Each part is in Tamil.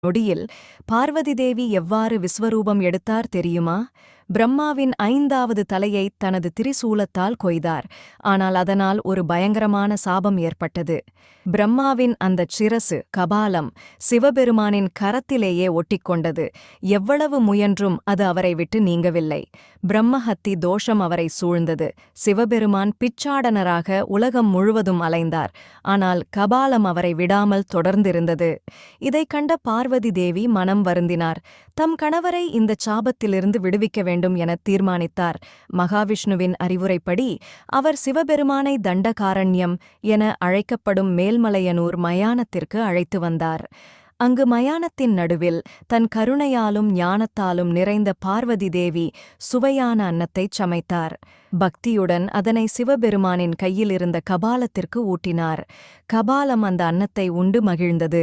நொடியில் பார்வதி தேவி எவ்வாறு விஸ்வரூபம் எடுத்தார் தெரியுமா? பிரம்மாவின் 5வது தலையை தனது திரிசூலத்தால் கொய்தார். ஆனால் அதனால் ஒரு பயங்கரமான சாபம் ஏற்பட்டது. பிரம்மாவின் அந்தச் சிரசு கபாலம் சிவபெருமானின் கரத்திலேயே ஒட்டிக்கொண்டது. எவ்வளவு முயன்றும் அது அவரை விட்டு நீங்கவில்லை. பிரம்மஹத்தி தோஷம் அவரை சூழ்ந்தது. சிவபெருமான் பிச்சாடனராக உலகம் முழுவதும் அலைந்தார். ஆனால் கபாலம் அவரை விடாமல் தொடர்ந்திருந்தது. இதைக் கண்ட பார்வதி தேவி மனம் வருந்தினார். தம் கணவரை இந்தச் சாபத்திலிருந்து விடுவிக்க வேண்டும் என தீர்மானித்தார். மகாவிஷ்ணுவின் அறிவுரைப்படி அவர் சிவபெருமானை தண்டகாரண்யம் என அழைக்கப்படும் மேல்மலையனூர் மயானத்திற்கு அழைத்து வந்தார். அங்கு மயானத்தின் நடுவில் தன் கருணையாலும் ஞானத்தாலும் நிறைந்த பார்வதி தேவி சுவையான அன்னத்தைச் சமைத்தார். பக்தியுடன் அதனை சிவபெருமானின் கையில் இருந்த கபாலத்திற்கு ஊட்டினார். கபாலம் அந்த அன்னத்தை உண்டு மகிழ்ந்தது.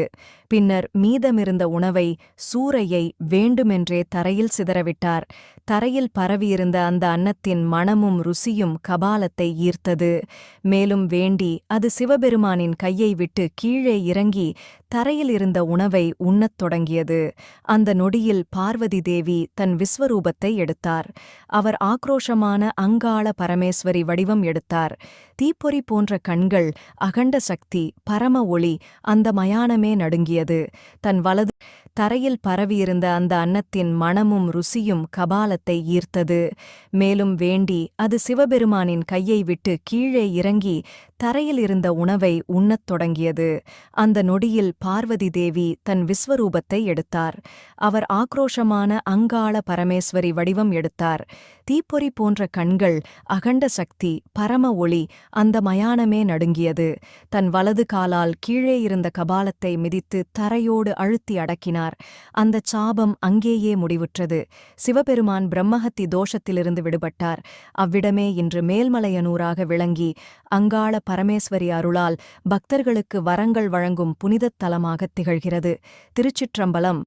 பின்னர் மீதமிருந்த உணவை சூரையை வேண்டுமென்றே தரையில் சிதறவிட்டார். தரையில் பரவியிருந்த அந்த அன்னத்தின் மணமும் ருசியும் கபாலத்தை ஈர்த்தது. மேலும் வேண்டி அது சிவபெருமானின் கையை விட்டு கீழே இறங்கி தரையில் இருந்த உணவை உண்ணத் தொடங்கியது. அந்த நொடியில் பார்வதி தேவி தன் விஸ்வரூபத்தை எடுத்தார். அவர் ஆக்ரோஷமான அங்காள பரமேஸ்வரி வடிவம் எடுத்தார். தீப்பொறி போன்ற கண்கள், அகண்ட சக்தி, பரம ஒளி, அந்த மயானமே நடுங்கியது. தன் வலது தரையில் பரவியிருந்த அந்த அன்னத்தின் மணமும் ருசியும் கபாலத்தை ஈர்த்தது. மேலும் வேண்டி அது சிவபெருமானின் கையை விட்டு கீழே இறங்கி தரையில் இருந்த உணவை உண்ணத் தொடங்கியது. அந்த நொடியில் பார்வதி தேவி தன் விஸ்வரூபத்தை எடுத்தார். அவர் ஆக்ரோஷமான அங்காள பரமேஸ்வரி வடிவம் எடுத்தார். தீப்பொறி போன்ற கண்கள், அகண்ட சக்தி, பரம ஒளி, அந்த மயானமே நடுங்கியது. தன் வலது காலால் கீழே இருந்த கபாலத்தை மிதித்து தரையோடு அழுத்தி அடக்கினார். அந்தச் சாபம் அங்கேயே முடிவுற்றது. சிவபெருமான் பிரம்மஹத்தி தோஷத்திலிருந்து விடுபட்டார். அவ்விடமே இன்று மேல்மலையனூராக விளங்கி அங்காள பரமேஸ்வரி அருளால் பக்தர்களுக்கு வரங்கள் வழங்கும் புனிதத் தலமாகத் திகழ்கிறது. திருச்சிற்றம்பலம்.